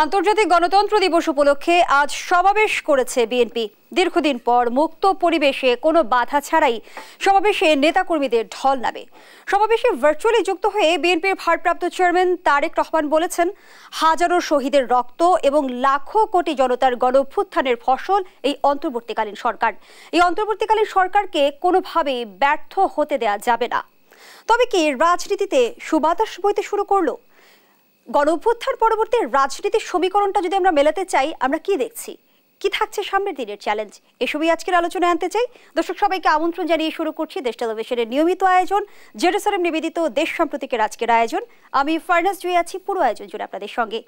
আন্তর্জাতিক গণতন্ত্র দিবস উপলক্ষে আজ সমাবেশ করেছে বিএনপি। দীর্ঘদিন পর মুক্ত পরিবেশে কোনো বাধা ছাড়াই সমাবেশে নেতাকর্মীদের ঢল নামে। সমাবেশে ভার্চুয়ালি যুক্ত হয়ে বিএনপির ভারপ্রাপ্ত চেয়ারম্যান তারেক রহমান বলেছেন, হাজারো শহীদের রক্ত এবং লাখো কোটি জনতার গণঅভ্যুত্থানের ফসল এই অন্তর্বর্তীকালীন সরকার। এই অন্তর্বর্তীকালীন সরকারকে কোনোভাবেই ব্যর্থ হতে দেয়া যাবে না। তবে কি রাজনীতিতে সুবাতাস বইতে শুরু করলো? গণঅভ্যুত্থান পরবর্তী রাজনীতির সমীকরণটা যদি আমরা মেলাতে চাই, আমরা কি দেখছি, কি থাকছে সামনের দিনের চ্যালেঞ্জ, এসবই আজকের আলোচনায় আনতে চাই। দর্শক সবাইকে আমন্ত্রণ জানিয়ে শুরু করছি দেশ টেলিভিশনের নিয়মিত আয়োজন জেরুসালেম নিবেদিত দেশ সম্প্রতিকের আজকের আয়োজন। আমি ফারনাজ জুই আছি পুরো আয়োজন জুড়ে আপনাদের সঙ্গে।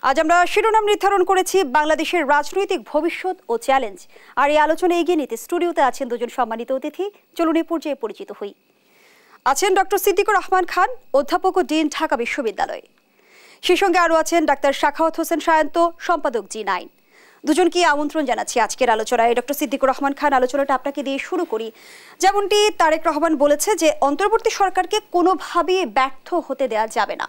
আজ আমরা শিরোনাম নির্ধারণ করেছি বাংলাদেশের রাজনৈতিক ভবিষ্যৎ ও চ্যালেঞ্জ। আর এই আলোচনা এগিয়ে নিতে স্টুডিওতে আছেন দুজন সম্মানিত অতিথি। চলুন এই পর্যায়ে পরিচিত হই। আছেন ডক্টর সিদ্দিকুর রহমান খান, অধ্যাপক ও ডিন, ঢাকা বিশ্ববিদ্যালয়। সেই সঙ্গে আরও আছেন ডাক্তার সাখাওয়াত হোসেন সায়ন্ত, সম্পাদক জি9। দুজনকে আমন্ত্রণ জানাচ্ছি আজকের আলোচনায়। ডক্টর সিদ্দিকুর রহমান খান, আলোচনাটা আপনাকে দিয়ে শুরু করি। যেমনটি তারেক রহমান বলেছে যে অন্তর্বর্তী সরকারকে কোনোভাবেই ব্যর্থ হতে দেওয়া যাবে না।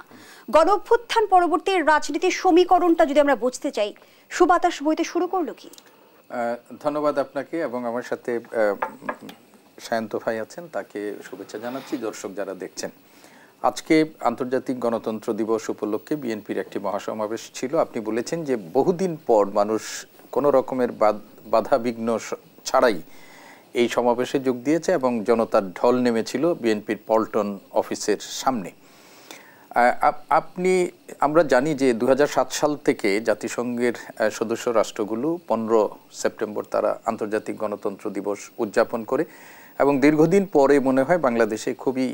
গণঅভ্যুত্থান পরবর্তী রাজনীতির সমীকরণটা যদি আমরা বুঝতে চাই, সুবাতাস বইতে শুরু করলো কি? ধন্যবাদ আপনাকে, এবং আমার সাথে সায়ন্ত ভাই আছেন, তাকে শুভেচ্ছা জানাচ্ছি। দর্শক যারা দেখছেন, আজকে আন্তর্জাতিক গণতন্ত্র দিবস উপলক্ষে বিএনপির একটি মহাসমাবেশ ছিল। আপনি বলেছেন যে বহুদিন পর মানুষ কোনো রকমের বাধা বিঘ্ন ছাড়াই এই সমাবেশে যোগ দিয়েছে এবং জনতার ঢল নেমেছিল বিএনপির পল্টন অফিসের সামনে। আমরা জানি যে 2007 সাল থেকে জাতিসংঘের সদস্য রাষ্ট্রগুলো 15 সেপ্টেম্বর তারা আন্তর্জাতিক গণতন্ত্র দিবস উদযাপন করে, এবং দীর্ঘদিন পরে মনে হয় বাংলাদেশে খুবই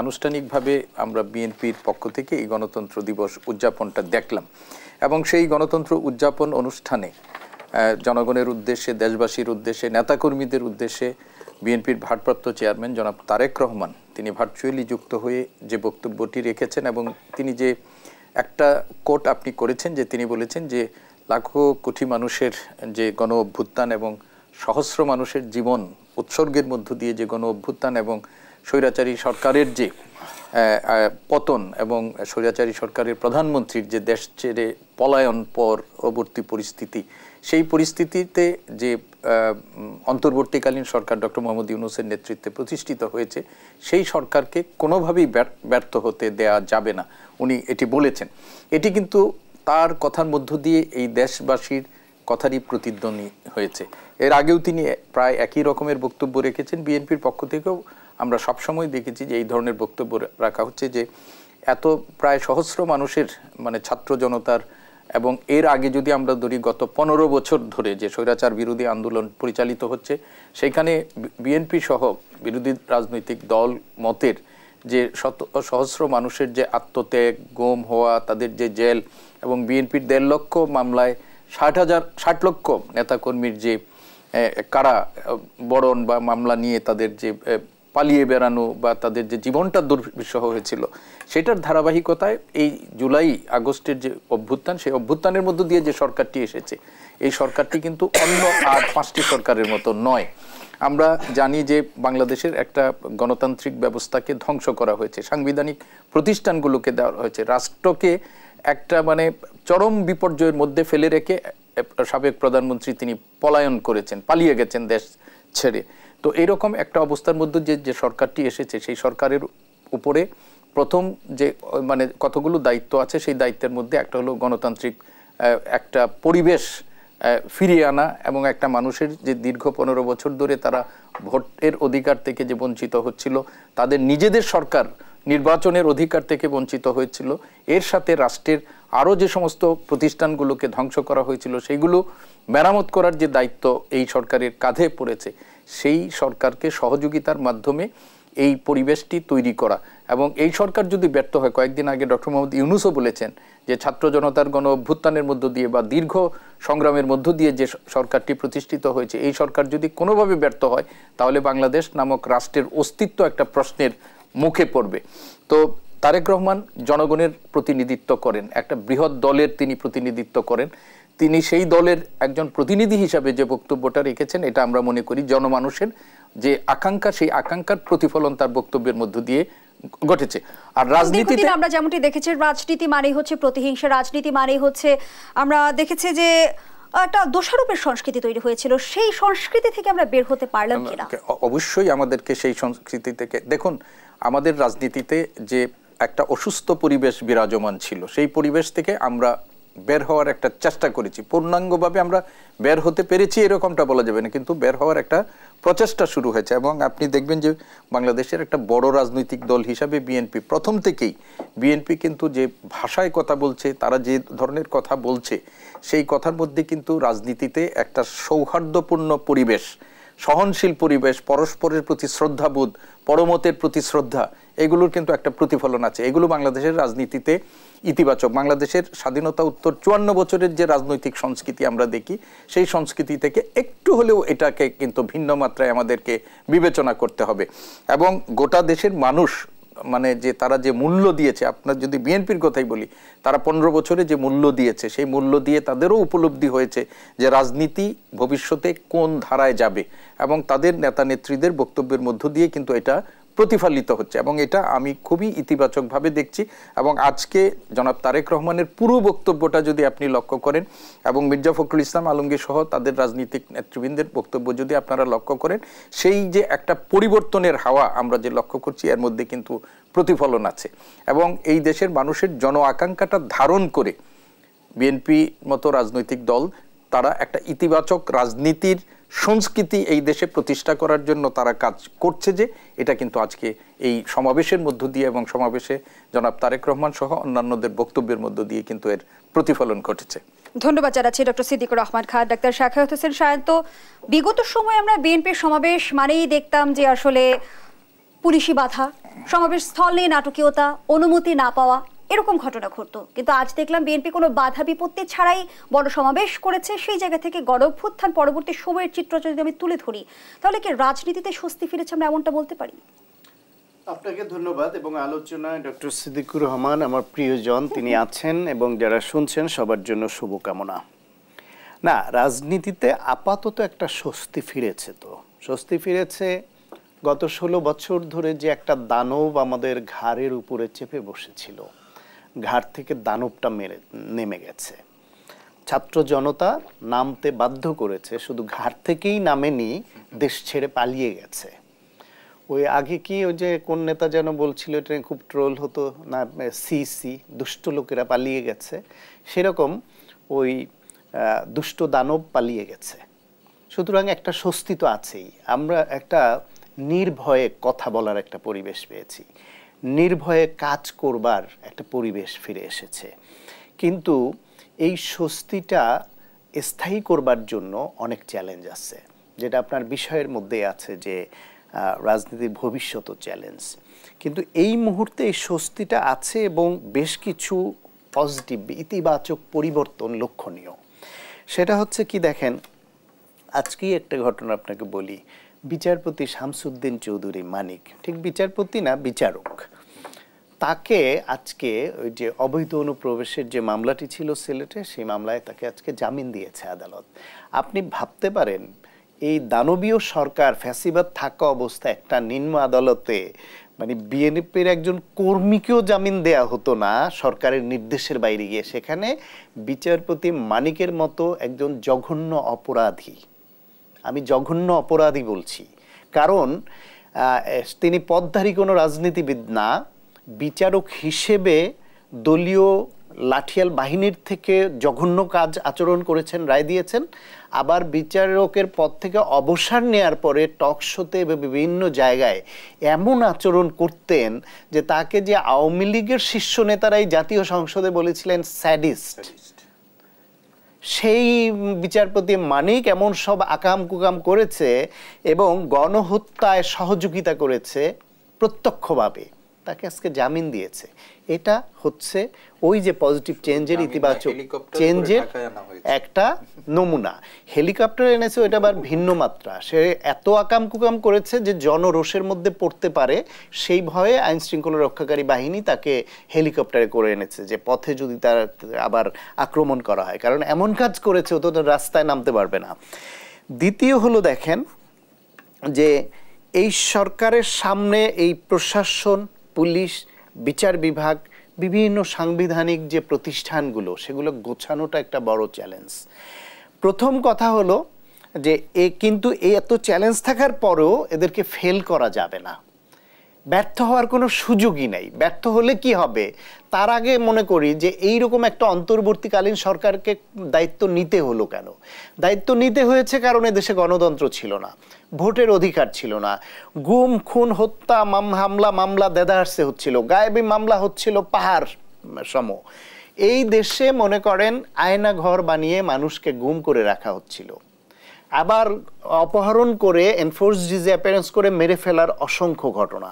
আনুষ্ঠানিকভাবে আমরা বিএনপির পক্ষ থেকে এই গণতন্ত্র দিবস উদযাপনটা দেখলাম। এবং সেই গণতন্ত্র উদযাপন অনুষ্ঠানে জনগণের উদ্দেশ্যে, দেশবাসীর উদ্দেশ্যে, নেতাকর্মীদের উদ্দেশ্যে বিএনপির ভারপ্রাপ্ত চেয়ারম্যান জনাব তারেক রহমান তিনি ভার্চুয়ালি যুক্ত হয়ে যে বক্তব্যটি রেখেছেন, এবং তিনি যে একটা কোট আপনি করেছেন যে তিনি বলেছেন যে লাখো কোটি মানুষের যে গণ অভ্যুত্থান এবং সহস্র মানুষের জীবন উৎসর্গের মধ্য দিয়ে যে গণ অভ্যুত্থান এবং স্বৈরাচারী সরকারের যে পতন এবং স্বৈরাচারী সরকারের প্রধানমন্ত্রীর যে দেশ ছেড়ে পলায়ন পরবর্তী পরিস্থিতি, সেই পরিস্থিতিতে যে অন্তর্বর্তীকালীন সরকার ডক্টর মোহাম্মদ ইউনূসের নেতৃত্বে প্রতিষ্ঠিত হয়েছে, সেই সরকারকে কোনোভাবেই ব্যর্থ হতে দেয়া যাবে না, উনি এটি বলেছেন। এটি কিন্তু তার কথার মধ্য দিয়ে এই দেশবাসীর কথারই প্রতিধ্বনি হয়েছে। এর আগেও তিনি প্রায় একই রকমের বক্তব্য রেখেছেন। বিএনপির পক্ষ থেকেও আমরা সবসময় দেখেছি যে এই ধরনের বক্তব্য রাখা হচ্ছে যে এত প্রায় সহস্র মানুষের ছাত্র জনতার, এবং এর আগে যদি আমরা ধরি গত 15 বছর ধরে যে স্বৈরাচার বিরোধী আন্দোলন পরিচালিত হচ্ছে, সেখানে বিএনপি সহ বিরোধী রাজনৈতিক দল মতের যে সহস্র মানুষের যে আত্মত্যাগ, গুম হওয়া, তাদের যে জেল, এবং বিএনপির 1.5 লক্ষ মামলায় 60 লক্ষ নেতাকর্মীর যে কারা বরণ বা মামলা নিয়ে তাদের যে পালিয়ে বেড়ানো বা তাদের যে জীবনটা দুর্বিষহ হয়েছিল, সেটার ধারাবাহিকতায় এই জুলাই আগস্টের যে অভ্যুত্থান, সেই অভ্যুত্থানের মধ্য দিয়ে যে সরকারটি এসেছে, এই সরকারটি কিন্তু অন্য আর 5টি সরকারের মতো নয়। আমরা জানি যে বাংলাদেশের একটা গণতান্ত্রিক ব্যবস্থাকে ধ্বংস করা হয়েছে, সাংবিধানিক প্রতিষ্ঠানগুলোকে দেওয়া হয়েছে, রাষ্ট্রকে একটা চরম বিপর্যয়ের মধ্যে ফেলে রেখে সাবেক প্রধানমন্ত্রী তিনি পলায়ন করেছেন, পালিয়ে গেছেন দেশ ছেড়ে। তো এইরকম একটা অবস্থার মধ্যে যে সরকারটি এসেছে, সেই সরকারের উপরে প্রথম যে কতগুলো দায়িত্ব আছে, সেই দায়িত্বের মধ্যে একটা হলো গণতান্ত্রিক একটা পরিবেশ ফিরিয়ে আনা, এবং একটা মানুষের যে দীর্ঘ 15 বছর ধরে তারা ভোটের অধিকার থেকে যে বঞ্চিত হচ্ছিল, তাদের নিজেদের সরকার নির্বাচনের অধিকার থেকে বঞ্চিত হয়েছিল, এর সাথে রাষ্ট্রের আরও যে সমস্ত প্রতিষ্ঠানগুলোকে ধ্বংস করা হয়েছিল, সেইগুলো মেরামত করার যে দায়িত্ব এই সরকারের কাঁধে পড়েছে, সেই সরকারকে সহযোগিতার মাধ্যমে এই পরিবেশটি তৈরি করা। এবং এই সরকার যদি ব্যর্থ হয়, কয়েকদিন আগে ডক্টর মোহাম্মদ ইউনূসও বলেছেন যে ছাত্র জনতার গণ অভ্যুত্থানের মধ্য দিয়ে বা দীর্ঘ সংগ্রামের মধ্য দিয়ে যে সরকারটি প্রতিষ্ঠিত হয়েছে, এই সরকার যদি কোনোভাবে ব্যর্থ হয়, তাহলে বাংলাদেশ নামক রাষ্ট্রের অস্তিত্ব একটা প্রশ্নের মুখে পড়বে। তো তারেক রহমান জনগণের প্রতিনিধিত্ব করেন, একটা বৃহৎ দলের তিনি প্রতিনিধিত্ব করেন। তিনি সেই দলের একজন প্রতিনিধি হিসাবে যে বক্তব্যটা রেখেছেন, এটা আমরা মনে করি জনমানুষের যে আকাঙ্ক্ষা, সেই আকাঙ্ক্ষার প্রতিফলন তার বক্তব্যের মধ্য দিয়ে ঘটেছে। আর রাজনীতিতে আমরা যেমনটি দেখেছি, রাজনীতি মানেই হচ্ছে প্রতিহিংসা, রাজনীতি মানেই হচ্ছে আমরা দেখেছি যে একটা দোষারোপের সংস্কৃতি তৈরি হয়েছিল, সেই সংস্কৃতি থেকে আমরা বের হতে পারলাম কিনা? অবশ্যই আমাদেরকে সেই সংস্কৃতি থেকে, দেখুন আমাদের রাজনীতিতে যে একটা অসুস্থ পরিবেশ বিরাজমান ছিল, সেই পরিবেশ থেকে আমরা বের হওয়ার একটা চেষ্টা করেছি। পূর্ণাঙ্গভাবে আমরা বের হতে পেরেছি এরকমটা বলা যাবে না, কিন্তু বের হওয়ার একটা প্রচেষ্টা শুরু হয়েছে। এবং আপনি দেখবেন যে বাংলাদেশের একটা বড় রাজনৈতিক দল হিসাবে বিএনপি প্রথম থেকেই, বিএনপি কিন্তু যে ভাষায় কথা বলছে, তারা যে ধরনের কথা বলছে, সেই কথার মধ্যে কিন্তু রাজনীতিতে একটা সৌহার্দ্যপূর্ণ পরিবেশ, সহনশীল পরিবেশ, পরস্পরের প্রতি শ্রদ্ধাবোধ, পরমতের প্রতি শ্রদ্ধা, এগুলোর কিন্তু একটা প্রতিফলন আছে। এগুলো বাংলাদেশের রাজনীতিতে ইতিবাচক। বাংলাদেশের স্বাধীনতা উত্তর 54 বছরের যে রাজনৈতিক সংস্কৃতি আমরা দেখি, সেই সংস্কৃতি থেকে একটু হলেও এটাকে কিন্তু ভিন্ন মাত্রায় আমাদেরকে বিবেচনা করতে হবে। এবং গোটা দেশের মানুষ, মানে যে তারা যে মূল্য দিয়েছে, আপনার যদি বিএনপির কথাই বলি, তারা 15 বছরে যে মূল্য দিয়েছে, সেই মূল্য দিয়ে তাদেরও উপলব্ধি হয়েছে যে রাজনীতি ভবিষ্যতে কোন ধারায় যাবে, এবং তাদের নেতা নেত্রীদের বক্তব্যের মধ্য দিয়ে কিন্তু এটা প্রতিফলিত হচ্ছে। এবং এটা আমি খুবই ইতিবাচকভাবে দেখছি। এবং আজকে জনাব তারেক রহমানের পুরো বক্তব্যটা যদি আপনি লক্ষ্য করেন, এবং মির্জা ফখরুল ইসলাম আলমগীর সহ তাদের রাজনীতিক নেতৃবৃন্দের বক্তব্য যদি আপনারা লক্ষ্য করেন, সেই যে একটা পরিবর্তনের হাওয়া আমরা যে লক্ষ্য করছি, এর মধ্যে কিন্তু প্রতিফলন আছে। এবং এই দেশের মানুষের জন আকাঙ্ক্ষাটা ধারণ করে বিএনপি মতো রাজনৈতিক দল, তারা একটা ইতিবাচক রাজনীতির সংস্কৃতি এই দেশে প্রতিষ্ঠা করার জন্য তারা কাজ করছে, যে এটা কিন্তু আজকে এই সমাবেশের মধ্য দিয়ে এবং সমাবেশে জনাব তারেক রহমান সহ অন্যান্যদের বক্তব্যের মধ্য দিয়ে কিন্তু এর প্রতিফলন ঘটেছে। ধন্যবাদ জানাচ্ছি ডক্টর সিদ্দিকুর রহমান খান। ডাক্তার শাখাওয়াত হোসেন শায়ন, তো বিগত সময়ে আমরা বিএনপির সমাবেশ মানেই দেখতাম যে আসলে পুলিশি বাধা, সমাবেশ স্থল নিয়ে নাটকীয়তা, অনুমতি না পাওয়া, এরকম ঘটনা ঘটতো। কিন্তু আজ দেখলাম বিএনপি কোনো বাধা বিপত্তি ছাড়াই বড় সমাবেশ করেছে। সেই জায়গা থেকে গণঅভ্যুত্থান পরবর্তী সময়ের চিত্র যদি আমি তুলে ধরি, তাহলে কি রাজনীতিতে স্বস্তি ফিরেছে, আমরা এমনটা বলতে পারি? আপনাকে ধন্যবাদ। এবং আলোচনায় ডক্টর সিদ্দিকুর রহমান আমার প্রিয়জন, তিনি আছেন, এবং যারা শুনছেন সবার জন্য শুভকামনা। না, রাজনীতিতে আপাতত একটা স্বস্তি ফিরেছে। তো স্বস্তি ফিরেছে, গত 16 বছর ধরে যে একটা দানব আমাদের ঘাড়ের উপরে চেপে বসেছিল, ঘাড় থেকে দানবটা নেমে গেছে। ছাত্র জনতা নামতে বাধ্য করেছে, শুধু ঘাড় থেকেই নামেনি, দেশ ছেড়ে পালিয়ে গেছে। ওই আগে কি ওই যে কোন নেতা যেন বলছিল, এটা খুব ট্রোল হতো না, সিসি দুষ্ট লোকেরা পালিয়ে গেছে, সেরকম ওই দুষ্ট দানব পালিয়ে গেছে। সুতরাং একটা স্বস্তি তো আছেই। আমরা একটা নির্ভয়ে কথা বলার একটা পরিবেশ পেয়েছি, নির্ভয়ে কাজ করবার একটা পরিবেশ ফিরে এসেছে। কিন্তু এই স্বস্তিটা স্থায়ী করবার জন্য অনেক চ্যালেঞ্জ আছে, যেটা আপনার বিষয়ের মধ্যে আছে যে রাজনীতির ভবিষ্যৎ চ্যালেঞ্জ। কিন্তু এই মুহূর্তে এই স্বস্তিটা আছে এবং বেশ কিছু পজিটিভ ইতিবাচক পরিবর্তন লক্ষণীয়। সেটা হচ্ছে কি, দেখেন আজকেই একটা ঘটনা আপনাকে বলি। বিচারপতি শামসুদ্দিন চৌধুরী মানিক, ঠিক বিচারপতি না, বিচারক, তাকে আজকে ওই যে অবৈধ অনুপ্রবেশের যে মামলাটি ছিল সিলেটে, সেই মামলায় তাকে আজকে জামিন দিয়েছে আদালত। আপনি ভাবতে পারেন, এই দানবীয় সরকার ফ্যাসিবাদ থাকা অবস্থায় একটা নিম্ন আদালতে মানে বিএনপির একজন কর্মীকেও জামিন দেয়া হতো না সরকারের নির্দেশের বাইরে গিয়ে, সেখানে বিচারপতি মানিকের মতো একজন জঘন্য অপরাধী, আমি জঘন্য অপরাধী বলছি কারণ তিনি পদধারী কোনো রাজনীতিবিদ না, বিচারক হিসেবে দলীয় লাঠিয়াল বাহিনীর থেকে জঘন্য কাজ আচরণ করেছেন, রায় দিয়েছেন। আবার বিচারকের পদ থেকে অবসর নেয়ার পরে টক শোতে বিভিন্ন জায়গায় এমন আচরণ করতেন যে তাকে যে আওয়ামী লীগের শীর্ষ নেতারাই জাতীয় সংসদে বলেছিলেন স্যাডিস্ট। সেই বিচারপতি মানিক এমন সব আকাম কুকাম করেছে এবং গণহত্যায় সহযোগিতা করেছে প্রত্যক্ষভাবে, তাকে আজকে জামিন দিয়েছে। এটা হচ্ছে ওই যে পজিটিভ চেঞ্জের, ইতিবাচক চেঞ্জের একটা নমুনা। হেলিকপ্টার এনেছে, ওইটা আবার ভিন্ন মাত্রা। সে এত আকাম কুকাম করেছে যে জনরোষের মধ্যে পড়তে পারে, সেই ভয়ে আইন শৃঙ্খলা রক্ষাকারী বাহিনী তাকে হেলিকপ্টারে করে এনেছে, যে পথে যদি তার আবার আক্রমণ করা হয়, কারণ এমন কাজ করেছে ও তো রাস্তায় নামতে পারবে না। দ্বিতীয় হলো, দেখেন যে এই সরকারের সামনে এই প্রশাসন পুলিশ, বিচার বিভাগ, বিভিন্ন সাংবিধানিক যে প্রতিষ্ঠানগুলো সেগুলো গোছানোটা একটা বড় চ্যালেঞ্জ। প্রথম কথা হলো যে কিন্তু এত চ্যালেঞ্জ থাকার পরেও এদেরকে ফেল করা যাবে না, ব্যর্থ হওয়ার কোনো সুযোগই নেই। ব্যর্থ হলে কি হবে, তার আগে মনে করি যে এইরকম একটা অন্তর্বর্তীকালীন সরকারকে দায়িত্ব নিতে হলো কেন? দায়িত্ব নিতে হয়েছে কারণ এদেশে গণতন্ত্র ছিল না, ভোটের অধিকার ছিল না, গুম খুন হত্যা মামলা দেদারসে হচ্ছিল, গায়েবী মামলা হচ্ছিল পাহাড় সম। এই দেশে মনে করেন আয়না ঘর বানিয়ে মানুষকে গুম করে রাখা হচ্ছিল, আবার অপহরণ করে এনফোর্স ডিসঅ্যাপিয়ারেন্স করে মেরে ফেলার অসংখ্য ঘটনা।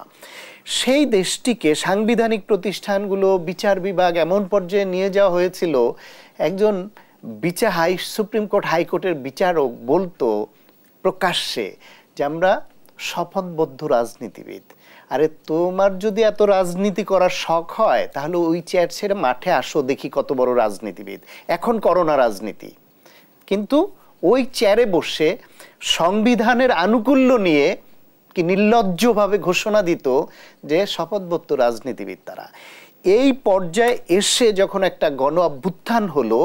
সেই দেশটিকে সাংবিধানিক প্রতিষ্ঠানগুলো, বিচার বিভাগ এমন পর্যায়ে নিয়ে যাওয়া হয়েছিল, একজন সুপ্রিম কোর্ট হাইকোর্টের বিচারক বলতো প্রকাশ্যে যে আমরা শপথবদ্ধ রাজনীতিবিদ। আরে তোমার যদি এত রাজনীতি করার শখ হয় তাহলে ওই চেয়ার ছেড়ে মাঠে আসো, দেখি কত বড় রাজনীতিবিদ। এখন করো না রাজনীতি। কিন্তু ওই চেয়ারে বসে সংবিধানের আনুকূল্য নিয়ে কি নির্লজ্জভাবে ঘোষণা দিত যে শপথবদ্ধ রাজনীতিবিদ তারা। এই পর্যায়ে এসে যখন একটা গণ অভ্যুত্থান হলো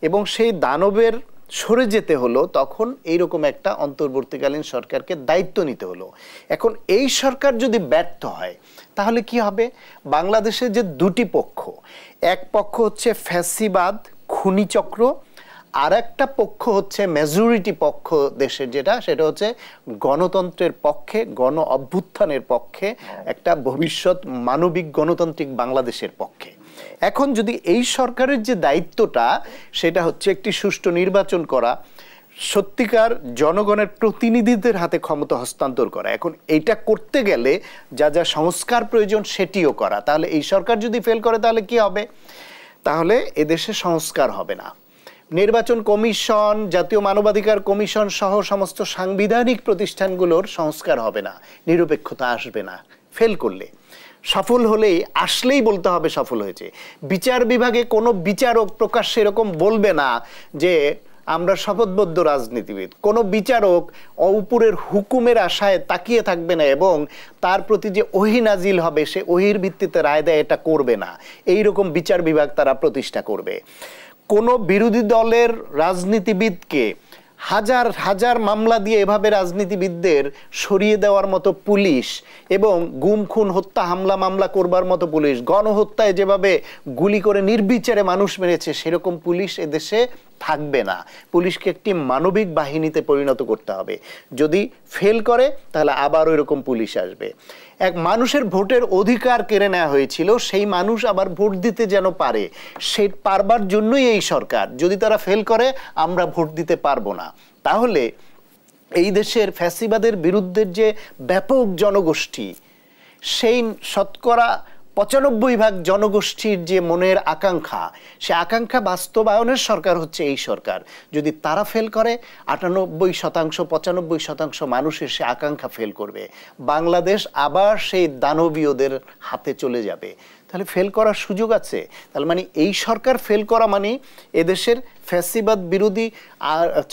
এবং সেই দানবের সরে যেতে হলো, তখন এইরকম একটা অন্তর্বর্তীকালীন সরকারকে দায়িত্ব নিতে হলো। এখন এই সরকার যদি ব্যর্থ হয় তাহলে কি হবে? বাংলাদেশে যে দুটি পক্ষ, এক পক্ষ হচ্ছে ফ্যাসিবাদ খুনি চক্র, আর একটা পক্ষ হচ্ছে মেজরিটি পক্ষ দেশের, সেটা হচ্ছে গণতন্ত্রের পক্ষে, গণ অভ্যুত্থানের পক্ষে, একটা ভবিষ্যৎ মানবিক গণতান্ত্রিক বাংলাদেশের পক্ষে। এখন যদি এই সরকারের যে দায়িত্বটা সেটা হচ্ছে একটি সুষ্ঠু নির্বাচন করা, সত্যিকার জনগণের প্রতিনিধিদের হাতে ক্ষমতা হস্তান্তর করা, এখন এইটা করতে গেলে যা যা সংস্কার প্রয়োজন সেটিও করা, তাহলে এই সরকার যদি ফেল করে তাহলে কি হবে? তাহলে এদেশে সংস্কার হবে না। নির্বাচন কমিশন, জাতীয় মানবাধিকার কমিশন সহ সমস্ত সাংবিধানিক প্রতিষ্ঠানগুলোর সংস্কার হবে না, নিরপেক্ষতা আসবে না ফেল করলে। সফল হলেই আসলেই বলতে হবে সফল হয়েছে। বিচার বিভাগে কোনো বিচারক প্রকাশ্যে এরকম বলবে না যে আমরা শপথবদ্ধ রাজনীতিবিদ। কোনো বিচারক উপরের হুকুমের আশায় তাকিয়ে থাকবে না এবং তার প্রতি যে ওহী নাজিল হবে সে ওহীর ভিত্তিতে রায় দেয় এটা করবে না। এইরকম বিচার বিভাগ তারা প্রতিষ্ঠা করবে। কোনো বিরোধী দলের রাজনীতিবিদকে হাজার হাজার মামলা দিয়ে এভাবে রাজনীতিবিদদের সরিয়ে দেওয়ার মতো পুলিশ এবং গুম খুন হত্যা হামলা মামলা করবার মতো পুলিশ, গণহত্যায় যেভাবে গুলি করে নির্বিচারে মানুষ মেরেছে সেরকম পুলিশ এদেশে থাকবে না। পুলিশকে একটি মানবিক বাহিনীতে পরিণত করতে হবে। যদি ফেল করে তাহলে আবার ওই রকম পুলিশ আসবে। এক মানুষের ভোটের অধিকার কেড়ে নেওয়া হয়েছিল, সেই মানুষ আবার ভোট দিতে যেন পারে, সে পারবার জন্যই এই সরকার। যদি তারা ফেল করে আমরা ভোট দিতে পারবো না। তাহলে এই দেশের ফ্যাসিবাদের বিরুদ্ধে যে ব্যাপক জনগোষ্ঠী, সেই শতকরা ৯৫% জনগোষ্ঠীর যে মনের আকাঙ্ক্ষা, সে আকাঙ্ক্ষা বাস্তবায়নের সরকার হচ্ছে এই সরকার। যদি তারা ফেল করে ৯৮%, ৯৫% মানুষের সে আকাঙ্ক্ষা ফেল করবে, বাংলাদেশ আবার সেই দানবীয়দের হাতে চলে যাবে। তাহলে ফেল করার সুযোগ আছে। তাহলে মানে এই সরকার ফেল করা মানে এদেশের ফ্যাসিবাদ বিরোধী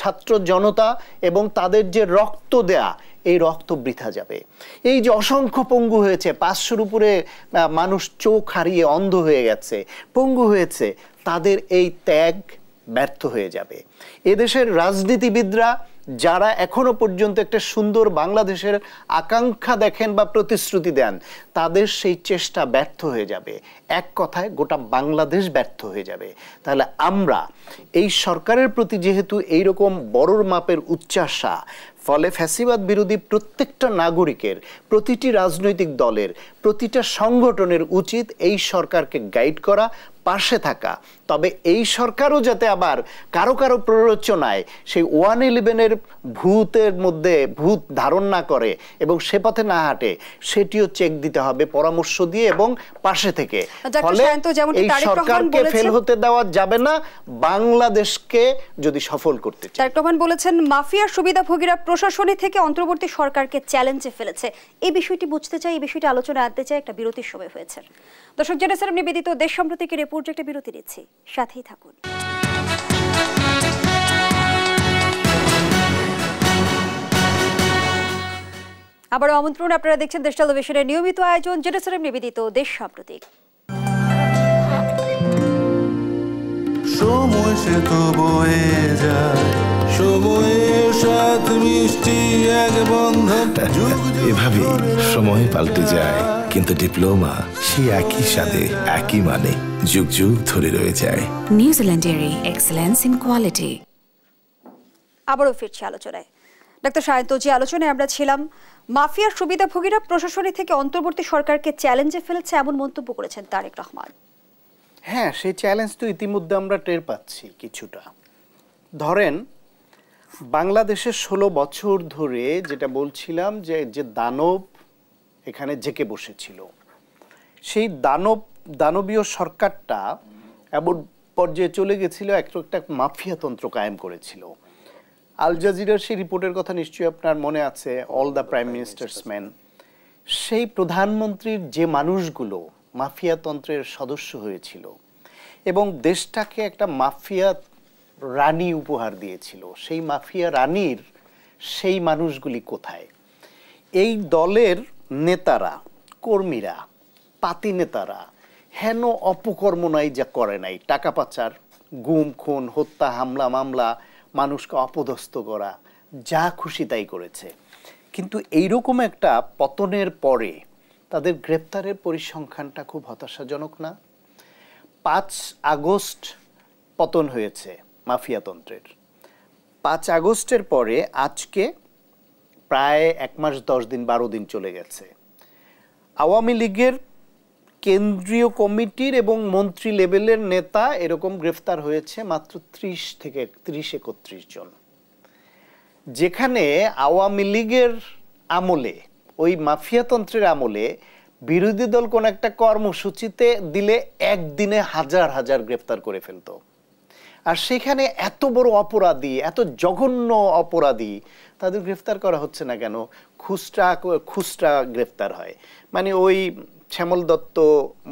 ছাত্র জনতা এবং তাদের যে রক্ত দেয়া, এই রক্ত বৃথা যাবে। এই যে অসংখ্য পঙ্গু হয়েছে, ৫০০-র উপরে মানুষ চোখ হারিয়ে অন্ধ হয়ে গেছে, পঙ্গু হয়েছে, তাদের এই ত্যাগ ব্যর্থ হয়ে যাবে। এদেশের রাজনীতিবিদরা যারা এখনো পর্যন্ত একটা সুন্দর বাংলাদেশের আকাঙ্ক্ষা দেখেন বা প্রতিশ্রুতি দেন, তাদের সেই চেষ্টা ব্যর্থ হয়ে যাবে। এক কথায় গোটা বাংলাদেশ ব্যর্থ হয়ে যাবে। তাহলে আমরা এই সরকারের প্রতি যেহেতু এইরকম বড় মাপের উচ্চাসা, ফলে ফ্যাসিবাদ বিরোধী প্রত্যেকটা নাগরিকের, প্রতিটি রাজনৈতিক দলের, প্রতিটা সংগঠনের উচিত এই সরকারকে গাইড করা, পাশে থাকা। তবে এই সরকারও যাতে আবার কারো কারো প্ররোচনায় সেই 111-এর ভূতের মধ্যে ভূত ধারণ না করে এবং সে পথে না হাঁটে, সেটিও চেক দিতে হবে পরামর্শ দিয়ে এবং পাশে থেকে। ফলে এই সরকারকে ফেল হতে দেওয়া যাবে না, বাংলাদেশকে যদি সফল করতে চায়। তারেক রহমান বলেছেন মাফিয়ার সুবিধাভোগীরা প্রশাসনী থেকে অন্তর্বর্তী সরকারকে চ্যালেঞ্জে ফেলেছে। এই বিষয়টি বুঝতে চাই, এই বিষয়টি আলোচনা আনতে চাই। একটা বিরতির সময় হয়েছে। দর্শক জেনেছেন নিবেদিত দেশ সম্প্রতিকের রিপোর্ট, একটা বিরতি নিচ্ছি, সাথেই থাকুন। আবারও আমন্ত্রণ, আপনারা দেখছেন দেশ টেলিভিশনের নিয়মিত আয়োজন জেরুজালেম নিবেদিত দেশ সাম্প্রতিক। সময় সে তো বয়ে যায়, সময়ের সাথে মিষ্টি এক বন্ধন। এভাবেই সময় পাল্টে যায়, কিন্তু ডিপ্লোমা সে একই সাথে একই মানে যুগ যুগ ধরে রয়ে যায়। নিউজিল্যান্ডের এক্সেলেন্স ইন কোয়ালিটি। আবারও ফিরছি আলোচনায়। ডক্টর সায়ন্ত, যে আলোচনায় আমরা ছিলাম, মাফিয়ার সুবিধাভোগীরা প্রশাসনী থেকে অন্তর্বর্তী সরকারকে চ্যালেঞ্জে ফেলেছে এমন মন্তব্য করেছেন তারেক রহমান। হ্যাঁ, সেই চ্যালেঞ্জ তো ইতিমধ্যে আমরা টের পাচ্ছি কিছুটা। ধরেন বাংলাদেশে 16 বছর ধরে যেটা বলছিলাম যে দানব এখানে জেকে বসেছিল, সেই দানবীয় সরকারটা এমন পর্যায়ে চলে গেছিল, একটা মাফিয়াতন্ত্র কায়েম করেছিল। আল জাজিরার সেই রিপোর্টের কথা নিশ্চয়ই আপনার মনে আছে, all the prime ministers man. সেই প্রধানমন্ত্রীর যে মানুষগুলো মাফিয়াতন্ত্রের সদস্য হয়েছিল এবং দেশটাকে একটা মাফিয়া রানী উপহার দিয়েছিল, সেই মাফিয়া রানীর সেই মানুষগুলি কোথায়? এই দলের নেতারা, কর্মীরা, পাতি নেতারা হেন অপকর্ম নাই যা করে নাই। টাকা পাচার, গুম খুন, হত্যা, হামলা মামলা, মানুষকে অপদস্থ করা, যা খুশি তাই করেছে। কিন্তু এইরকম একটা পতনের পরে তাদের গ্রেপ্তারের পরিসংখ্যানটা খুব হতাশাজনক না? 5 আগস্ট পতন হয়েছে মাফিয়াতন্ত্রের। 5 আগস্টের পরে আজকে প্রায় 1 মাস 10 দিন 12 দিন চলে গেছে। আওয়ামী লীগের কেন্দ্রীয় কমিটির এবং মন্ত্রী লেভেলের নেতা এরকম গ্রেফতার হয়েছে মাত্র 30 থেকে 31 জন। যেখানে আওয়ামী লীগের আমলে, ওই মাফিয়াতন্ত্রের আমলে বিরোধী দল কোন একটা কর্মসূচিতে দিলে একদিনে হাজার হাজার গ্রেফতার করে ফেলতো। আর সেখানে এত বড় অপরাধী, এত জঘন্য অপরাধী, তাদের গ্রেফতার করা হচ্ছে না কেন? খুচরা গ্রেফতার হয়। মানে ওই শ্যামল দত্ত,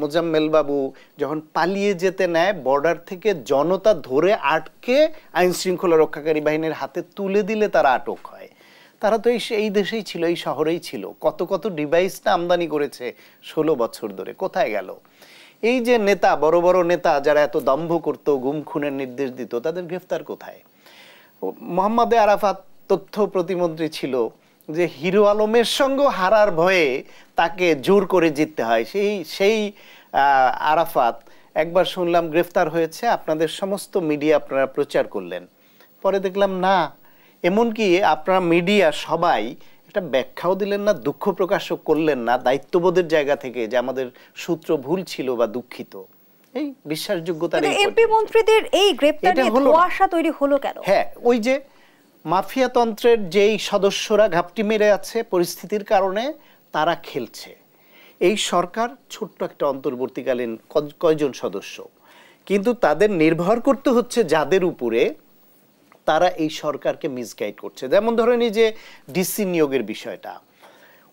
মোজাম্মেল বাবু যখন পালিয়ে যেতে নেয়, বর্ডার থেকে জনতা ধরে আটকে আইন শৃঙ্খলা রক্ষাকারী বাহিনীর হাতে তুলে দিলে তারা আটক হয়। তারা তো এই দেশেই ছিল, এই শহরেই ছিল। কত কত ডিভাইসটা আমদানি করেছে 16 বছর ধরে, কোথায় গেল? এই যে নেতা, বড় বড় নেতা যারা এত দম্ভ করত, গুম খুনের নির্দেশ দিত, তাদের গ্রেফতার কোথায়? মোহাম্মদ আরাফাত তথ্য প্রতিমন্ত্রী ছিল, যে হিরো আলমের সঙ্গে হারার ভয়ে তাকে জোর করে জিততে হয়। সেই আরাফাত একবার শুনলাম গ্রেফতার হয়েছে, আপনাদের সমস্ত মিডিয়া আপনারা প্রচার করলেন। পরে দেখলাম না, এমনকি আপনারা মিডিয়া সবাই একটা ব্যাখ্যাও দিলেন না, দুঃখ প্রকাশও করলেন না দায়িত্ববোধের জায়গা থেকে, যে আমাদের সূত্র ভুল ছিল বা দুঃখিত। এই বিশ্বাসযোগ্যতা নেই। এমপি মন্ত্রীদের এই গ্রেফতার নিয়ে ধোঁয়াশা তৈরি হলো কেন? হ্যাঁ, ওই যে মাফিয়াতন্ত্রের যেই সদস্যরা ঘাপটি মেরে আছে পরিস্থিতির কারণে, তারা খেলছে। এই সরকার ছোট্ট একটা অন্তর্বর্তীকালীন কয়জন সদস্য, কিন্তু তাদের নির্ভর করতে হচ্ছে যাদের উপরে, তারা এই সরকারকে মিসগাইড করছে। যেমন ধরেন এই যে ডিসি নিয়োগের বিষয়টা,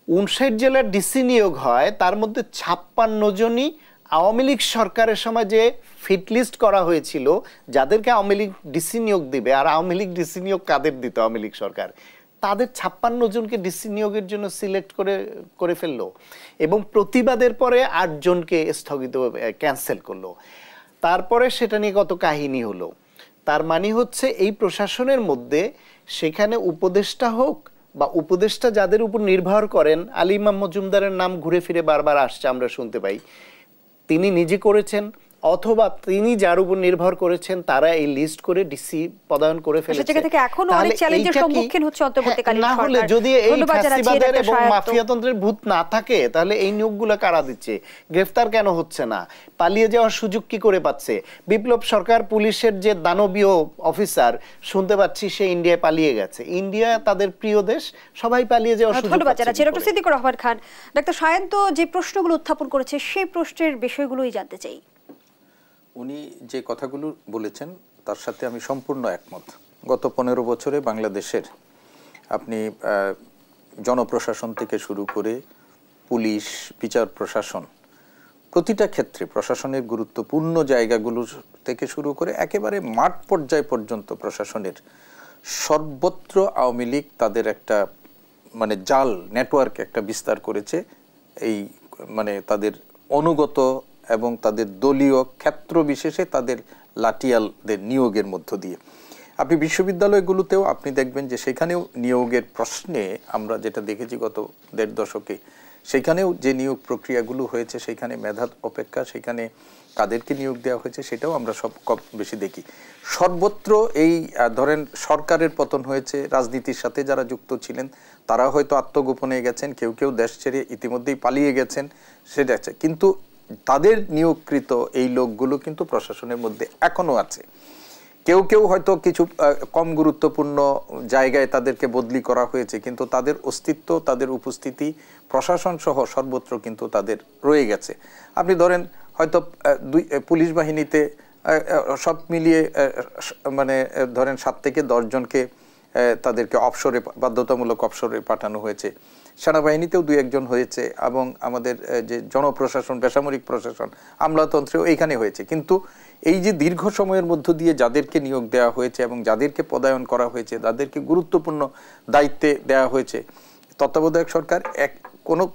59 জেলার ডিসি নিয়োগ হয়, তার মধ্যে 56 জনই আওয়ামী লীগ সরকারের সময় যে ফিট লিস্ট করা হয়েছিল, যাদেরকে আওয়ামী লীগ ডিসি নিয়োগ দিবে। আর আওয়ামী লীগ ডিসি নিয়োগ কাদের দিত? আওয়ামী লীগ সরকার। তাদের 56 জনকে ডিসি নিয়োগের জন্য সিলেক্ট করে ফেললো এবং প্রতিবাদের পরে 8 জনকে স্থগিত ক্যান্সেল করলো। তারপরে সেটা নিয়ে কত কাহিনী হলো। তার মানে হচ্ছে এই প্রশাসনের মধ্যে, সেখানে উপদেষ্টা হোক বা উপদেষ্টা যাদের উপর নির্ভর করেন, আলী ইমাম মজুমদারের নাম ঘুরে ফিরে বারবার আসছে, আমরা শুনতে পাই, তিনি নিজে করেছেন অথবা তিনি যার উপর নির্ভর করেছেন তারা এই লিস্ট করে ডিসি পদায়ন করে ফেলেছে। সেটা থেকে এখনো অনেক চ্যালেঞ্জের সম্মুখীন হচ্ছে অন্তর্বর্তীকালীন সরকার। না হলে যদি এই ফ্যাসিবাদের এবং মাফিয়াতন্ত্রের ভূত না থাকে, তাহলে এই নিয়োগগুলো কারা দিচ্ছে? গ্রেফতার কেন হচ্ছে না? পালিয়ে যাওয়ার সুযোগ কি করে পাচ্ছে? বিপ্লব সরকার পুলিশের যে দানবীয় অফিসার, শুনতে পাচ্ছি সে ইন্ডিয়ায় পালিয়ে গেছে। ইন্ডিয়া তাদের প্রিয় দেশ, সবাই পালিয়ে যাওয়ার সুযোগ পাচ্ছে। ধন্যবাদ জানাচ্ছি ডক্টর সিদ্দিকুর রহমান খান। ডক্টর সায়ন্ত যে প্রশ্নগুলো উত্থাপন করেছে, সেই প্রশ্নের বিষয়গুলোই জানতে চাই। উনি যে কথাগুলো বলেছেন তার সাথে আমি সম্পূর্ণ একমত। গত 15 বছরে বাংলাদেশের আপনি জনপ্রশাসন থেকে শুরু করে পুলিশ, বিচার প্রশাসন, প্রতিটা ক্ষেত্রে প্রশাসনের গুরুত্বপূর্ণ জায়গাগুলো থেকে শুরু করে একেবারে মাঠ পর্যায় পর্যন্ত প্রশাসনের সর্বত্র আওয়ামী লীগ তাদের একটা মানে জাল নেটওয়ার্ক একটা বিস্তার করেছে এই মানে তাদের অনুগত এবং তাদের দলীয় ক্ষেত্র বিশেষে তাদের লাঠিয়ালদের নিয়োগের মধ্য দিয়ে। আপনি বিশ্ববিদ্যালয়গুলোতেও আপনি দেখবেন যে সেখানেও নিয়োগের প্রশ্নে আমরা যেটা দেখেছি গত ১.৫ দশকে, সেখানেও যে নিয়োগ প্রক্রিয়াগুলো হয়েছে সেখানে মেধার অপেক্ষা সেখানে কাদেরকে নিয়োগ দেওয়া হয়েছে সেটাও আমরা সব কম বেশি দেখি। সর্বত্র এই ধরেন সরকারের পতন হয়েছে, রাজনীতির সাথে যারা যুক্ত ছিলেন তারা হয়তো আত্মগোপনে গেছেন, কেউ কেউ দেশ ছেড়ে ইতিমধ্যেই পালিয়ে গেছেন, সেটা আছে। কিন্তু তাদের নিয়োগকৃত এই লোকগুলো কিন্তু প্রশাসনের মধ্যে এখনো আছে। কেউ কেউ হয়তো কিছু কম গুরুত্বপূর্ণ জায়গায় তাদেরকে বদলি করা হয়েছে, কিন্তু তাদের অস্তিত্ব, তাদের উপস্থিতি প্রশাসন সহ সর্বত্র কিন্তু তাদের রয়ে গেছে। আপনি ধরেন হয়তো পুলিশ বাহিনীতে সব মিলিয়ে মানে ধরেন 7 থেকে 10 জনকে তাদেরকে অবসরে, বাধ্যতামূলক অবসরে পাঠানো হয়েছে। সেনাবাহিনীতেও 2-1 জন হয়েছে এবং আমাদের যে জনপ্রশাসন, বেসামরিক প্রশাসন, আমলাতন্ত্রেও এইখানে হয়েছে। কিন্তু এই যে দীর্ঘ সময়ের মধ্য দিয়ে যাদেরকে নিয়োগ দেওয়া হয়েছে এবং যাদেরকে পদায়ন করা হয়েছে, যাদেরকে গুরুত্বপূর্ণ দায়িত্বে দেওয়া হয়েছে, তত্ত্বাবধায়ক সরকার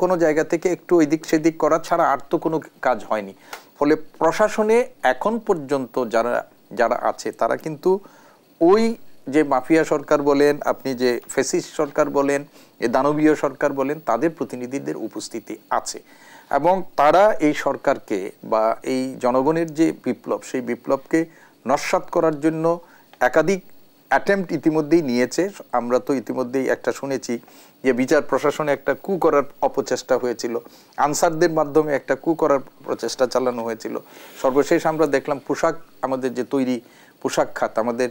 কোনো জায়গা থেকে একটু এদিক সেদিক করা ছাড়া আর তো কোনো কাজ হয়নি। ফলে প্রশাসনে এখন পর্যন্ত যারা আছে তারা কিন্তু ওই যে মাফিয়া সরকার বলেন, আপনি যে ফ্যাসিস্ট সরকার বলেন, এ দানবীয় সরকার বলেন, তাদের প্রতিনিধিদের উপস্থিতি আছে এবং তারা এই সরকারকে বা এই জনগণের যে বিপ্লব, সেই বিপ্লবকে নস্যাৎ করার জন্য একাধিক অ্যাটেম্প্ট ইতিমধ্যেই নিয়েছে। আমরা তো ইতিমধ্যেই একটা শুনেছি যে বিচার প্রশাসনে একটা কু করার অপচেষ্টা হয়েছিল, আনসারদের মাধ্যমে একটা কু করার প্রচেষ্টা চালানো হয়েছিল। সর্বশেষ আমরা দেখলাম পোশাক, আমাদের যে তৈরি পোশাক খাত, আমাদের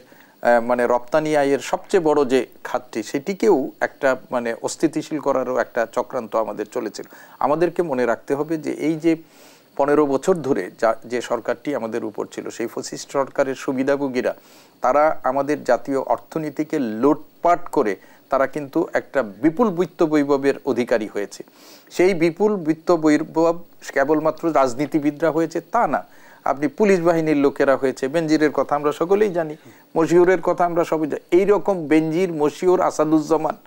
মানে রপ্তানি আয়ের সবচেয়ে বড় যে খাতটি, সেটিকেও একটা মানে অস্থিতিশীল করারও একটা চক্রান্ত আমাদের চলেছিল। আমাদেরকে মনে রাখতে হবে যে এই যে 15 বছর ধরে যে সরকারটি আমাদের উপর ছিল, সেই ফ্যাসিস্ট সরকারের সুবিধাভোগীরা তারা আমাদের জাতীয় অর্থনীতিকে লুটপাট করে তারা কিন্তু একটা বিপুল বিত্ত বৈভবের অধিকারী হয়েছে। সেই বিপুল বিত্ত বৈভব কেবলমাত্র রাজনীতিবিদরা হয়েছে তা না, আপনি পুলিশ বাহিনীর লোকেরা হয়েছে। বেনজিরের কথা আমরা সকলেই জানি, মশিউরের কথা আমরা সবাই জানি। এইরকম বেনজির, মশিউর, আসাদুজ্জামান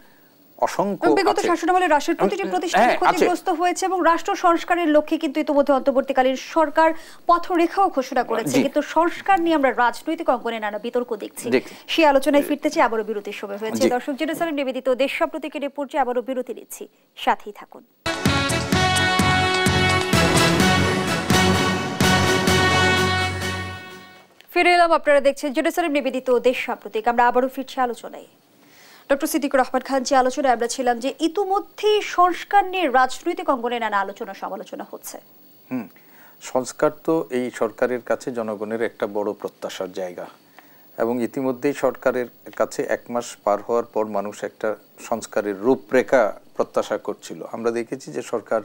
অসংখ্য বিগত শাসনামলে রাষ্ট্রের প্রতিটি প্রতিষ্ঠান ক্ষতিগ্রস্ত হয়েছে এবং রাষ্ট্র সংস্কারের লক্ষ্যে কিন্তু ইতিমধ্যে অন্তর্বর্তীকালীন সরকার পথরেখাও ঘোষণা করেছে। কিন্তু সংস্কার নিয়ে আমরা রাজনৈতিক অঙ্গনে নানা বিতর্ক দেখছি। সেই আলোচনায় ফিরতে চাই, আবারও বিরতির সময় হয়েছে। দর্শক, জেরুজালেম নিবেদিত দেশ সাম্প্রতিকের এই পর্যায়ে আবারও বিরতি নিচ্ছি, সাথেই থাকুন। ফিরে এলাম, আপনারা দেখছেন জেরুজালেম নিবেদিত দেশ সাম্প্রতিক। আমরা আবারও ফিরছি আলোচনায়। ডক্টর সিদ্দিকুর রহমান খান, যে আলোচনায় আমরা ছিলাম যে ইতিমধ্যেই সংস্কার নিয়ে রাজনৈতিক অঙ্গনে নানা আলোচনা সমালোচনা হচ্ছে। সংস্কার তো এই সরকারের কাছে জনগণের একটা বড় প্রত্যাশার জায়গা এবং ইতিমধ্যেই সরকারের কাছে 1 মাস পার হওয়ার পর মানুষ একটা সংস্কারের রূপরেখা প্রত্যাশা করছিল। আমরা দেখেছি যে সরকার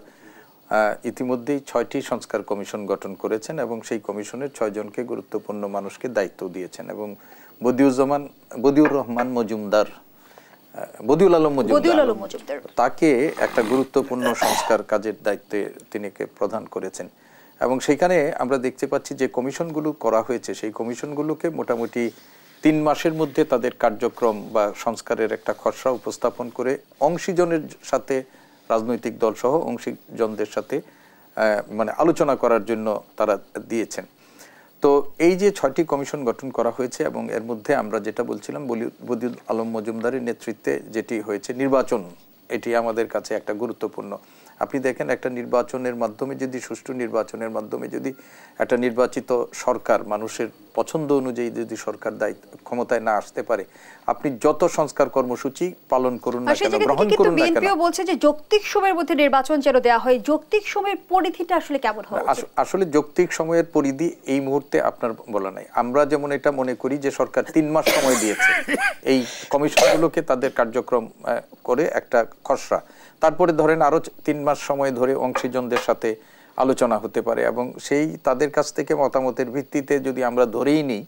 ইতিমধ্যেই 6টি সংস্কার কমিশন গঠন করেছেন এবং সেই কমিশনের 6 জনকে গুরুত্বপূর্ণ মানুষকে দায়িত্ব দিয়েছেন এবং বদিউল আলম মজুমদার তাকে একটা গুরুত্বপূর্ণ সংস্কার কাজের দায়িত্বে তিনিকে প্রদান করেছেন। এবং সেইখানে আমরা দেখতে পাচ্ছি যে কমিশনগুলো করা হয়েছে, সেই কমিশনগুলোকে মোটামুটি 3 মাসের মধ্যে তাদের কার্যক্রম বা সংস্কারের একটা খসড়া উপস্থাপন করে অংশীজনের সাথে, রাজনৈতিক দল সহ অংশীজনদের সাথে মানে আলোচনা করার জন্য তারা দিয়েছেন। তো এই যে 6টি কমিশন গঠন করা হয়েছে এবং এর মধ্যে আমরা যেটা বলছিলাম, বদিউল আলম মজুমদারের নেতৃত্বে যেটি হয়েছে নির্বাচন, এটি আমাদের কাছে একটা গুরুত্বপূর্ণ। আপনি দেখেন একটা নির্বাচনের মাধ্যমে যদি, সুষ্ঠু নির্বাচনের মাধ্যমে যদি একটা নির্বাচিত সরকার মানুষের পছন্দ অনুযায়ী যদি সরকার ক্ষমতায় না আসতে পারে, আপনি যত সংস্কার কর্মসূচি পালন করুন না কেন, গ্রহণ করুন না কেন। বিএনপিও বলছে যে যৌক্তিক সময়ের মধ্যে নির্বাচন যেন দেওয়া হয়। যৌক্তিক সময়ের পরিধিটা আসলে কেমন হবে? আসলে যৌক্তিক সময়ের পরিধি এই মুহূর্তে আপনার বলা নাই। আমরা যেমন এটা মনে করি যে সরকার 3 মাস সময় দিয়েছে এই কমিশনগুলোকে তাদের কার্যক্রম করে একটা খসড়া, তারপরে ধরেন আরো 3 মাস সময় ধরে অংশীজনদের সাথে আলোচনা হতে পারে এবং সেই তাদের কাছ থেকে মতামতের ভিত্তিতে যদি আমরা ধরেই নিই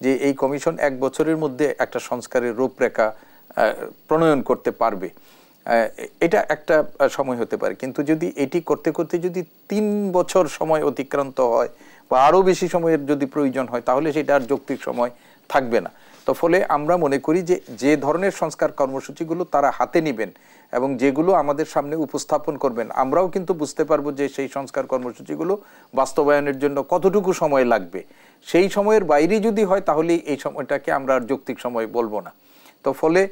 যে এই কমিশন 1 বছরের মধ্যে একটা সংস্কারের রূপরেখা প্রণয়ন করতে পারবে, এটা একটা সময় হতে পারে। কিন্তু যদি এটি করতে করতে যদি 3 বছর সময় অতিক্রান্ত হয় বা আরো বেশি সময়ের যদি প্রয়োজন হয়, তাহলে সেটা আর যৌক্তিক সময় থাকবে না। তো ফলে আমরা মনে করি যে ধরনের সংস্কার কর্মসূচিগুলো তারা হাতে নেবেন এবং যেগুলো আমাদের সামনে উপস্থাপন করবেন আমরাও কিন্তু বুঝতে পারবো যে সেই সংস্কার কর্মসূচিগুলো বাস্তবায়নের জন্য কতটুকু সময় লাগবে। সেই সময়ের বাইরে যদি হয় তাহলে এই সময়টাকে আমরা আর যৌক্তিক সময় বলবো না। তো ফলে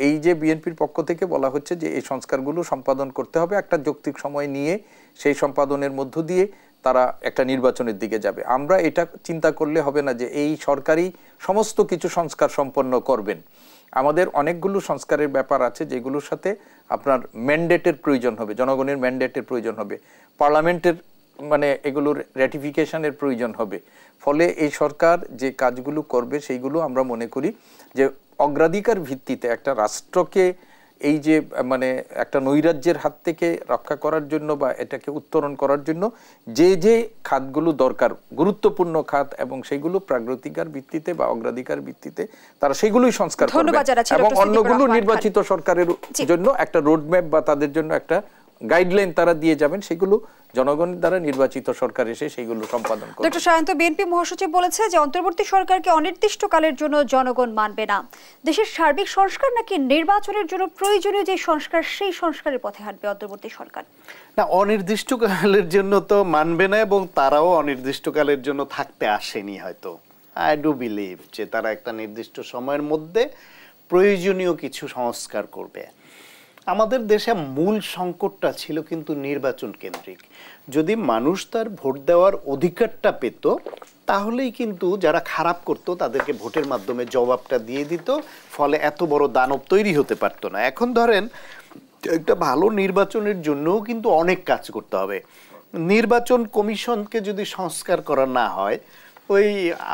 এই যে বিএনপির পক্ষ থেকে বলা হচ্ছে যে এই সংস্কারগুলো সম্পাদন করতে হবে একটা যৌক্তিক সময় নিয়ে, সেই সম্পাদনের মধ্য দিয়ে তারা একটা নির্বাচনের দিকে যাবে। আমরা এটা চিন্তা করলে হবে না যে এই সরকারই সমস্ত কিছু সংস্কার সম্পন্ন করবেন। আমাদের অনেকগুলো সংস্কারের ব্যাপার আছে যেগুলোর সাথে আপনার ম্যান্ডেটের প্রয়োজন হবে, জনগণের ম্যান্ডেটের প্রয়োজন হবে, পার্লামেন্টের মানে এগুলোর র্যাটিফিকেশনের প্রয়োজন হবে। ফলে এই সরকার যে কাজগুলো করবে সেইগুলো আমরা মনে করি যে অগ্রাধিকার ভিত্তিতে একটা রাষ্ট্রকে এই যে মানে একটা নৈরাজ্যের হাত থেকে রক্ষা করার জন্য বা এটাকে উত্তরণ করার জন্য যে যে খাতগুলো দরকার, গুরুত্বপূর্ণ খাত, এবং সেগুলো প্রাগতিকার ভিত্তিতে বা অগ্রাধিকার ভিত্তিতে তারা সেগুলোই সংস্কার করবে এবং অন্যগুলো নির্বাচিত সরকারের জন্য একটা রোডম্যাপ বা তাদের জন্য একটা গাইডলাইন তারা দিয়ে যাবেন, সেগুলো জনগণের দ্বারা নির্বাচিত সরকার এসে সেইগুলো সম্পাদন করবে। ডক্টর সায়ন্ত, বিএনপি মহাসচিব বলেছে যে অন্তর্বর্তী সরকারকে অনির্দিষ্টকালের জন্য জনগণ মানবে না। দেশের সার্বিক সংস্কার নাকি নির্বাচনের জন্য প্রয়োজনীয় যে সংস্কার সেই সংস্কারের পথে হাঁটবে অন্তর্বর্তী সরকার? না, অনির্দিষ্টকালের জন্য তো মানবে না এবং তারাও অনির্দিষ্টকালের জন্য থাকতে আসেনি হয়তো। আই ডু বিলিভ যে তারা একটা নির্দিষ্ট সময়ের মধ্যে প্রয়োজনীয় কিছু সংস্কার করবে। আমাদের দেশে মূল সংকটটা ছিল কিন্তু নির্বাচন কেন্দ্রিক। যদি মানুষ তার ভোট দেওয়ার অধিকারটা পেত তাহলেই কিন্তু যারা খারাপ করতো তাদেরকে ভোটের মাধ্যমে জবাবটা দিয়ে দিত, ফলে এত বড় দানব তৈরি হতে পারতো না। এখন ধরেন একটা ভালো নির্বাচনের জন্যও কিন্তু অনেক কাজ করতে হবে। নির্বাচন কমিশনকে যদি সংস্কার করা না হয়, ওই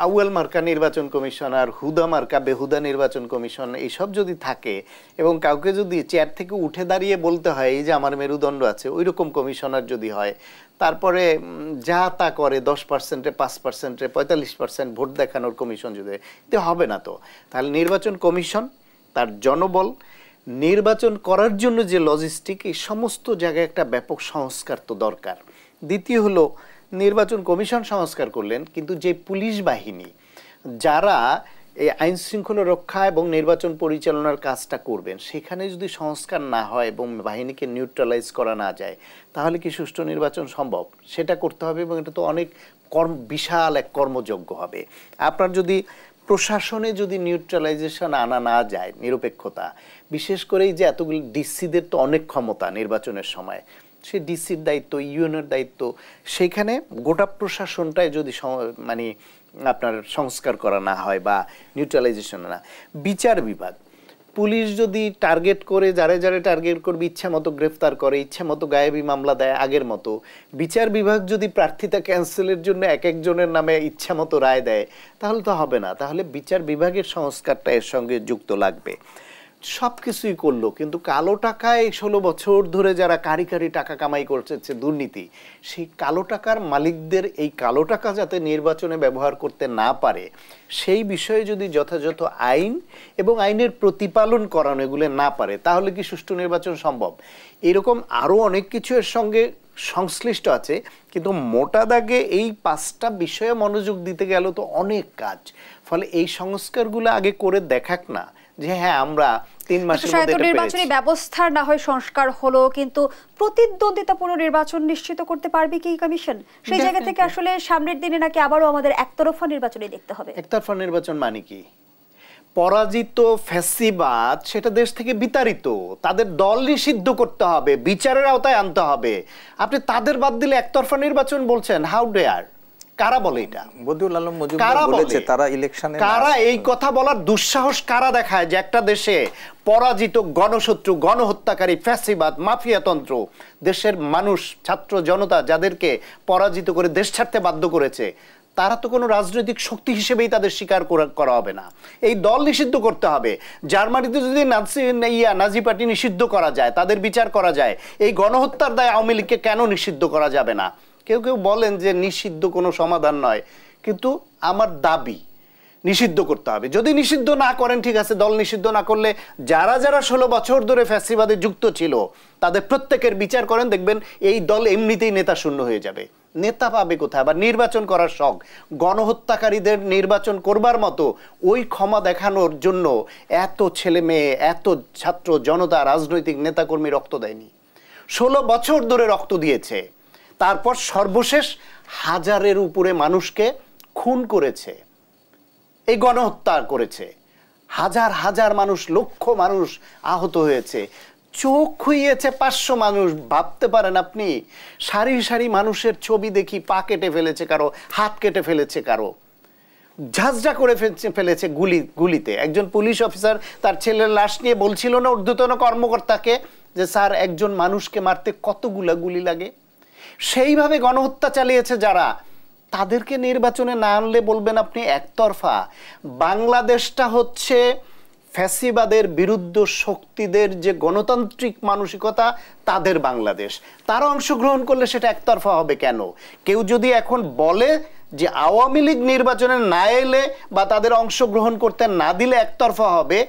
আউয়াল মার্কা নির্বাচন কমিশন আর হুদা মার্কা বেহুদা নির্বাচন কমিশন এইসব যদি থাকে এবং কাউকে যদি চেয়ার থেকে উঠে দাঁড়িয়ে বলতে হয় এই যে আমার মেরুদণ্ড আছে, ওই রকম কমিশনার যদি হয়, তারপরে যা তা করে 10%-এ 5%-এ 45% ভোট দেখানোর কমিশন যদি, এতে হবে না। তো তাহলে নির্বাচন কমিশন, তার জনবল, নির্বাচন করার জন্য যে লজিস্টিক, এই সমস্ত জায়গায় একটা ব্যাপক সংস্কার তো দরকার। দ্বিতীয় হলো নির্বাচন কমিশন সংস্কার করলেন, কিন্তু যে পুলিশ বাহিনী যারা এই আইন শৃঙ্খলা রক্ষা এবং নির্বাচন পরিচালনার কাজটা করবেন, সেখানে যদি সংস্কার না হয় এবং বাহিনীকে নিউট্রালাইজ করা না যায়, তাহলে কি সুষ্ঠু নির্বাচন সম্ভব? সেটা করতে হবে এবং এটা তো অনেক বিশাল এক কর্মযজ্ঞ হবে। আপনার যদি প্রশাসনে যদি নিউট্রালাইজেশন আনা না যায়, নিরপেক্ষতা, বিশেষ করে এই যে এতগুলি ডিসিদের তো অনেক ক্ষমতা নির্বাচনের সময়, সে ডিসির দায়িত্ব, ইউএনের দায়িত্ব, সেখানে গোটা প্রশাসনটাই যদি মানে আপনার সংস্কার করা না হয় বা নিউট্রালাইজেশন না। বিচার বিভাগ, পুলিশ যদি টার্গেট করে যারে যারে টার্গেট করবে ইচ্ছা মতো গ্রেফতার করে, ইচ্ছা মতো গায়েবী মামলা দেয় আগের মতো, বিচার বিভাগ যদি প্রার্থিতা ক্যান্সেলের জন্য এক একজনের নামে ইচ্ছা মতো রায় দেয়, তাহলে তো হবে না। তাহলে বিচার বিভাগের সংস্কারটা এর সঙ্গে যুক্ত লাগবে। সব কিছুই করলো, কিন্তু কালো টাকায় 16 বছর ধরে যারা কারি কারি টাকা কামাই করছে দুর্নীতি, সেই কালো টাকার মালিকদের এই কালো টাকা যাতে নির্বাচনে ব্যবহার করতে না পারে, সেই বিষয়ে যদি যথাযথ আইন এবং আইনের প্রতিপালন করানো এগুলো না পারে, তাহলে কি সুষ্ঠু নির্বাচন সম্ভব? এরকম আরও অনেক কিছু এর সঙ্গে সংশ্লিষ্ট আছে, কিন্তু মোটা দাগে এই 5টা বিষয়ে মনোযোগ দিতে গেল তো অনেক কাজ। ফলে এই সংস্কারগুলো আগে করে দেখাক না যে হ্যাঁ আমরা 3 মাসের মধ্যে নির্বাচনী ব্যবস্থার না হয় সংস্কার হলো, কিন্তু প্রতিদ্বন্দ্বিতাপূর্ণ নির্বাচন নিশ্চিত করতে পারবে কি কমিশন? সেই জায়গা থেকে আসলে সামনের দিনে নাকি আবারও আমাদের একতরফা নির্বাচনই দেখতে হবে। একতরফা নির্বাচন মানে কি? পরাজিত ফ্যাসিবাদ সেটা দেশ থেকে বিতাড়িত, তাদের দল নিষিদ্ধ করতে হবে, বিচারের আওতায় আনতে হবে। আপনি তাদের বাদ দিলে একতরফা নির্বাচন বলছেন? How dare! কারা বলে এটা? বদিউল আলম মজুমদার বলেছে তারা ইলেকশনে, কারা এই কথা বলার দুঃসাহস কারা দেখায় যে একটা দেশে পরাজিত গণশত্রু, গণহত্যাকারী, ফ্যাসিবাদ, মাফিয়াতন্ত্র, দেশের মানুষ, ছাত্র জনতা যাদেরকে পরাজিত করে দেশ ছাড়তে বাধ্য করেছে, তারা তো কোনো রাজনৈতিক শক্তি হিসেবেই তাদের স্বীকার করা হবে না। এই দল নিষিদ্ধ করতে হবে। জার্মানিতে যদি নাজি পার্টি নিষিদ্ধ করা যায়, তাদের বিচার করা যায়, এই গণহত্যার দায় আওয়ামী লীগকে কেন নিষিদ্ধ করা যাবে না? কেউ কেউ বলেন যে নিষিদ্ধ কোনো সমাধান নয়, কিন্তু আমার দাবি নিষিদ্ধ করতে হবে। যদি নিষিদ্ধ না করেন ঠিক আছে, দল নিষিদ্ধ না করলে যারা যারা 16 বছর ধরে ফ্যাসিবাদে যুক্ত ছিল তাদের প্রত্যেকের বিচার করেন, দেখবেন এই দল এমনিতেই নেতা শূন্য হয়ে যাবে। নেতা পাবে কোথায়? আবার নির্বাচন করার শখ, গণহত্যাকারীদের নির্বাচন করবার মতো ওই ক্ষমা দেখানোর জন্য এত ছেলে মেয়ে, এত ছাত্র জনতা, রাজনৈতিক নেতাকর্মী রক্ত দেয়নি। 16 বছর ধরে রক্ত দিয়েছে, তারপর সর্বশেষ হাজারের উপরে মানুষকে খুন করেছে, এই গণহত্যা করেছে, হাজার হাজার মানুষ, লক্ষ মানুষ আহত হয়েছে, চোখ খুইয়েছে 500 মানুষ। ভাবতে পারেন আপনি? সারি সারি মানুষের ছবি দেখি, পা কেটে ফেলেছে কারো, হাত কেটে ফেলেছে কারো, ঝাঁঝরা করে ফেলেছে গুলিতে। একজন পুলিশ অফিসার তার ছেলের লাশ নিয়ে বলছিল না ঊর্ধ্বতন কর্মকর্তাকে যে স্যার একজন মানুষকে মারতে কতগুলা গুলি লাগে। সেইভাবে গণহত্যা চালিয়েছে যারা, তাদেরকে নির্বাচনে না আনলে বলবেন আপনি একতরফা। বাংলাদেশটা হচ্ছে ফ্যাসিবাদের বিরুদ্ধ শক্তিদের যে গণতান্ত্রিক মানসিকতা, তাদের বাংলাদেশ। তারা অংশগ্রহণ করলে সেটা একতরফা হবে কেন? কেউ যদি এখন বলে যে আওয়ামী লীগ নির্বাচনে না এলে বা তাদের অংশগ্রহণ করতে না দিলে একতরফা হবে,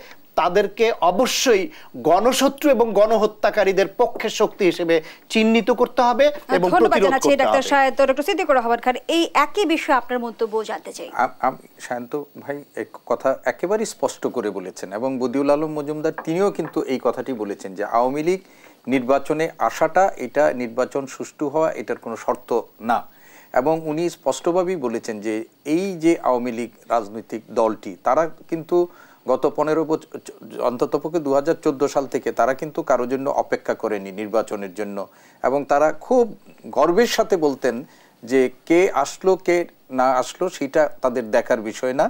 তাদেরকে অবশ্যই গণশত্রু এবং গণহত্যাকারীদের পক্ষে শক্তি হিসেবে চিহ্নিত করতে হবে এবং প্রতিরোধ করতে হবে। ডাক্তার সায়েদ, ডক্টর সিদ্দিকুর রহমান খান, এই একই বিষয়ে আপনার মন্তব্য জানতে চাই। আমি সায়ন্ত ভাই এক কথা একেবারেই স্পষ্ট করে বলেছেন, এবং বদিউল আলম মজুমদার তিনিও কিন্তু এই কথাটি বলেছেন যে আওয়ামী লীগ নির্বাচনে আসাটা, এটা নির্বাচন সুষ্ঠু হওয়া, এটার কোনো শর্ত না। এবং উনি স্পষ্টভাবেই বলেছেন যে এই যে আওয়ামী লীগ রাজনৈতিক দলটি, তারা কিন্তু গত 15 বছর, অন্ততপক্ষে 2014 সাল থেকে তারা কিন্তু কারোর জন্য অপেক্ষা করেনি নির্বাচনের জন্য। এবং তারা খুব গর্বের সাথে বলতেন যে কে আসলো কে না আসলো সেটা তাদের দেখার বিষয় না,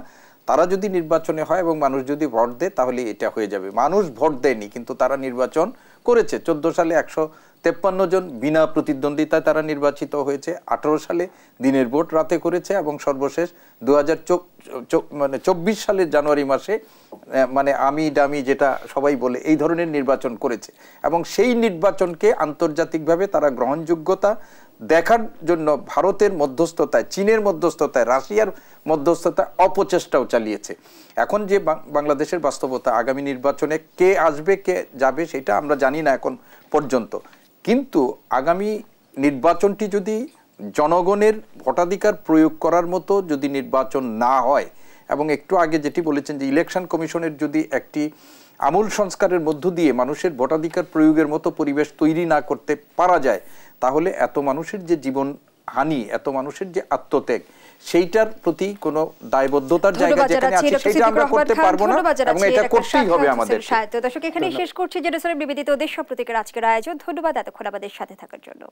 তারা যদি নির্বাচনে হয় এবং মানুষ যদি ভোট দেয় তাহলে এটা হয়ে যাবে। মানুষ ভোট দেয়নি, কিন্তু তারা নির্বাচন করেছে। 14 সালে 153 জন বিনা প্রতিদ্বন্দ্বিতায় তারা নির্বাচিত হয়েছে, 18 সালে দিনের ভোট রাতে করেছে, এবং সর্বশেষ 2024 সালের জানুয়ারি মাসে মানে আমি ডামি যেটা সবাই বলে এই ধরনের নির্বাচন করেছে। এবং সেই নির্বাচনকে আন্তর্জাতিকভাবে তারা গ্রহণযোগ্যতা দেখার জন্য ভারতের মধ্যস্থতায়, চীনের মধ্যস্থতায়, রাশিয়ার মধ্যস্থতায় অপচেষ্টাও চালিয়েছে। এখন যে বাংলাদেশের বাস্তবতা, আগামী নির্বাচনে কে আসবে কে যাবে সেটা আমরা জানি না এখন পর্যন্ত, কিন্তু আগামী নির্বাচনটি যদি জনগণের ভোটাধিকার প্রয়োগ করার মতো যদি নির্বাচন না হয়, এবং একটু আগে যেটি বলেছেন যে ইলেকশন কমিশনের যদি একটি আমূল সংস্কারের মধ্য দিয়ে মানুষের ভোটাধিকার প্রয়োগের মতো পরিবেশ তৈরি না করতে পারা যায়, তাহলে এত মানুষের যে জীবন হানি, এত মানুষের যে আত্মত্যাগ, সেইটার প্রতি কোনো দায়বদ্ধতার জায়গা যেখানে আছে সেটা আমরা করতে পারবো না, এবং এটা করতেই হবে আমাদের। দর্শক, এখানেই শেষ করছি জেরুজালেম নিবেদিত দেশ প্রতীকের আজকের আয়োজন। ধন্যবাদ এতক্ষণ আমাদের সাথে থাকার জন্য।